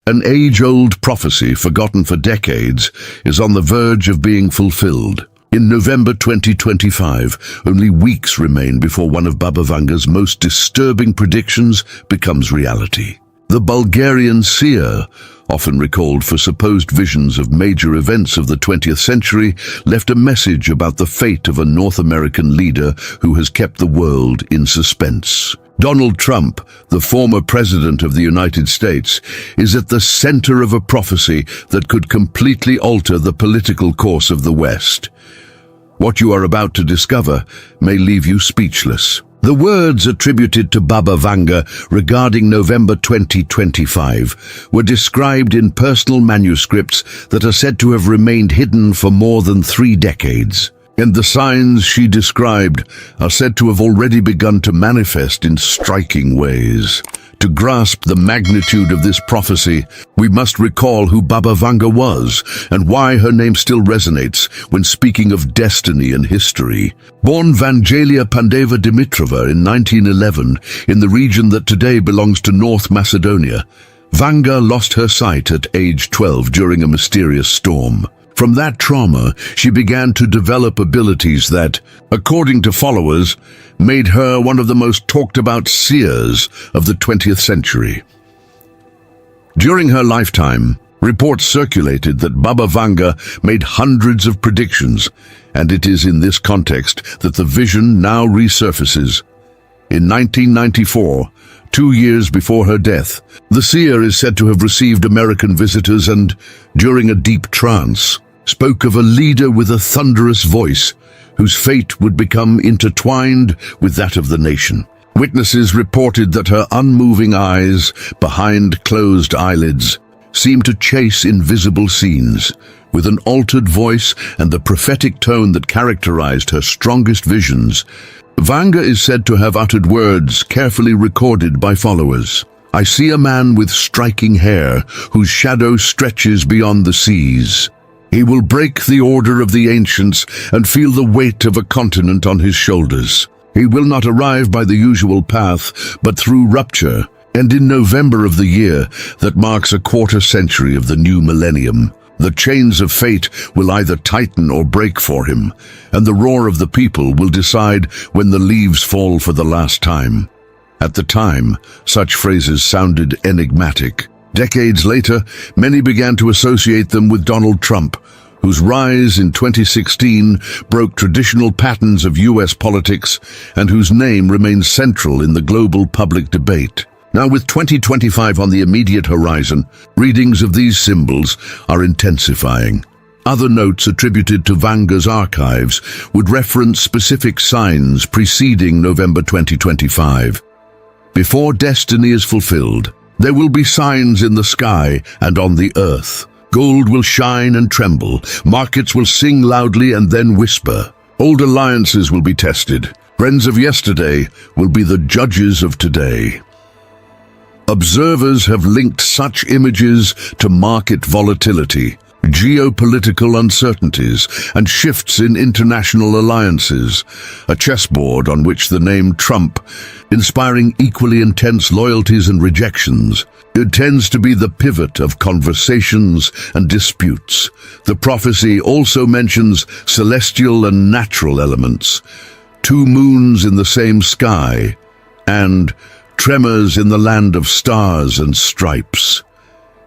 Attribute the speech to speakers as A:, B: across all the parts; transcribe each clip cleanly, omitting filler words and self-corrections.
A: An age-old prophecy forgotten for decades is on the verge of being fulfilled. In November 2025, only weeks remain before one of Baba Vanga's most disturbing predictions becomes reality. The Bulgarian Seer, often recalled for supposed visions of major events of the 20th century, left a message about the fate of a North American leader who has kept the world in suspense. Donald Trump, the former president of the United States, is at the center of a prophecy that could completely alter the political course of the West. What you are about to discover may leave you speechless. The words attributed to Baba Vanga regarding November 2025 were described in personal manuscripts that are said to have remained hidden for more than 3 decades. And the signs she described are said to have already begun to manifest in striking ways. To grasp the magnitude of this prophecy, we must recall who Baba Vanga was and why her name still resonates when speaking of destiny and history. Born Vangelia Pandeva Dimitrova in 1911 in the region that today belongs to North Macedonia, Vanga lost her sight at age 12 during a mysterious storm. From that trauma, she began to develop abilities that, according to followers, made her one of the most talked-about seers of the 20th century. During her lifetime, reports circulated that Baba Vanga made hundreds of predictions, and it is in this context that the vision now resurfaces. In 1994, 2 years before her death, the seer is said to have received American visitors and, during a deep trance, spoke of a leader with a thunderous voice whose fate would become intertwined with that of the nation. Witnesses reported that her unmoving eyes, behind closed eyelids, seemed to chase invisible scenes. With an altered voice and the prophetic tone that characterized her strongest visions, Vanga is said to have uttered words carefully recorded by followers. "I see a man with striking hair, whose shadow stretches beyond the seas. He will break the order of the ancients and feel the weight of a continent on his shoulders. He will not arrive by the usual path, but through rupture, and in November of the year that marks a quarter century of the new millennium, the chains of fate will either tighten or break for him, and the roar of the people will decide when the leaves fall for the last time." At the time, such phrases sounded enigmatic. Decades later, many began to associate them with Donald Trump, whose rise in 2016 broke traditional patterns of US politics and whose name remains central in the global public debate. Now, with 2025 on the immediate horizon, readings of these symbols are intensifying. Other notes attributed to Vanga's archives would reference specific signs preceding November 2025. Before destiny is fulfilled, there will be signs in the sky and on the earth. Gold will shine and tremble. Markets will sing loudly and then whisper. Old alliances will be tested. Friends of yesterday will be the judges of today. Observers have linked such images to market volatility, geopolitical uncertainties, and shifts in international alliances, a chessboard on which the name Trump, inspiring equally intense loyalties and rejections, it tends to be the pivot of conversations and disputes. The prophecy also mentions celestial and natural elements, 2 moons in the same sky, and tremors in the land of stars and stripes.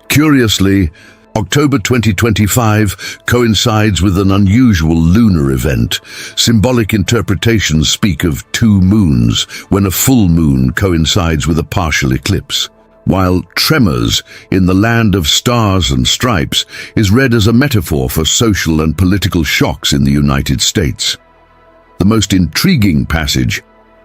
A: Curiously, October 2025 coincides with an unusual lunar event. Symbolic interpretations speak of 2 moons when a full moon coincides with a partial eclipse, while tremors in the land of stars and stripes is read as a metaphor for social and political shocks in the United States. The most intriguing passage,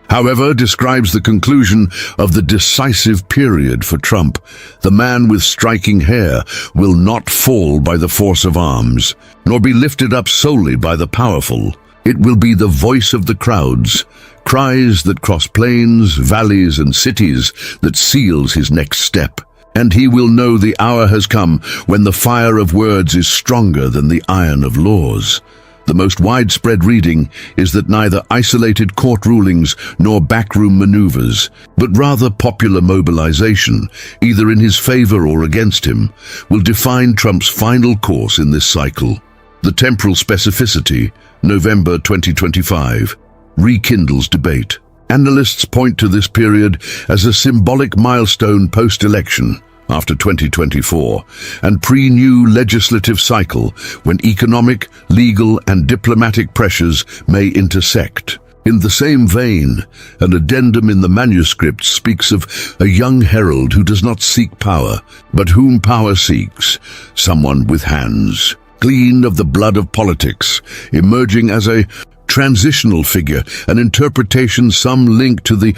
A: however, describes the conclusion of the decisive period for Trump. The man with striking hair will not fall by the force of arms, nor be lifted up solely by the powerful. It will be the voice of the crowds, cries that cross plains, valleys, and cities that seals his next step. And he will know the hour has come when the fire of words is stronger than the iron of laws. The most widespread reading is that neither isolated court rulings nor backroom maneuvers, but rather popular mobilization, either in his favor or against him, will define Trump's final course in this cycle. The temporal specificity, November 2025, rekindles debate. Analysts point to this period as a symbolic milestone post-election, after 2024, and pre-new legislative cycle when economic, legal and diplomatic pressures may intersect. In the same vein, an addendum in the manuscripts speaks of a young herald who does not seek power, but whom power seeks, someone with hands clean of the blood of politics, emerging as a transitional figure, an interpretation some link to the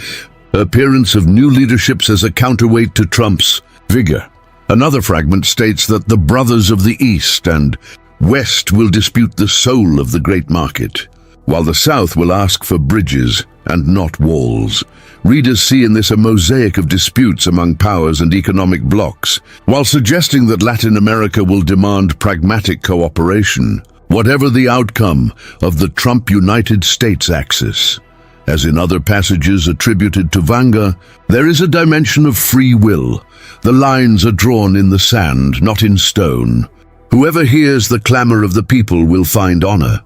A: appearance of new leaderships as a counterweight to Trump's vigor. Another fragment states that the brothers of the East and West will dispute the soul of the great market, while the South will ask for bridges and not walls. Readers see in this a mosaic of disputes among powers and economic blocs, while suggesting that Latin America will demand pragmatic cooperation, whatever the outcome of the Trump-United States axis. As in other passages attributed to Vanga, there is a dimension of free will. The lines are drawn in the sand, not in stone. Whoever hears the clamor of the people will find honor.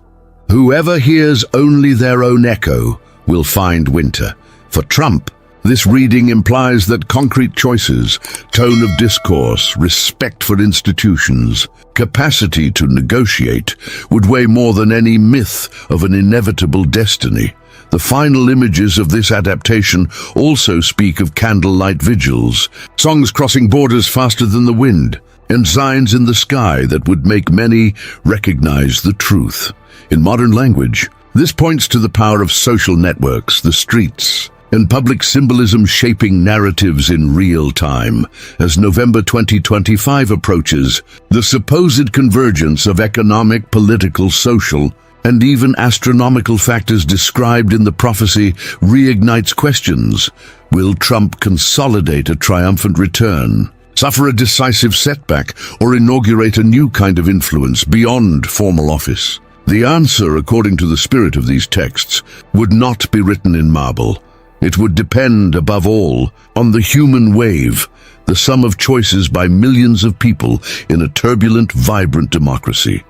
A: Whoever hears only their own echo will find winter. For Trump, this reading implies that concrete choices, tone of discourse, respect for institutions, capacity to negotiate would weigh more than any myth of an inevitable destiny. The final images of this adaptation also speak of candlelight vigils, songs crossing borders faster than the wind, and signs in the sky that would make many recognize the truth. In modern language, this points to the power of social networks, the streets, and public symbolism shaping narratives in real time. As November 2025 approaches, the supposed convergence of economic, political, social, and even astronomical factors described in the prophecy reignites questions. Will Trump consolidate a triumphant return, suffer a decisive setback, or inaugurate a new kind of influence beyond formal office? The answer, according to the spirit of these texts, would not be written in marble. It would depend, above all, on the human wave, the sum of choices by millions of people in a turbulent, vibrant democracy.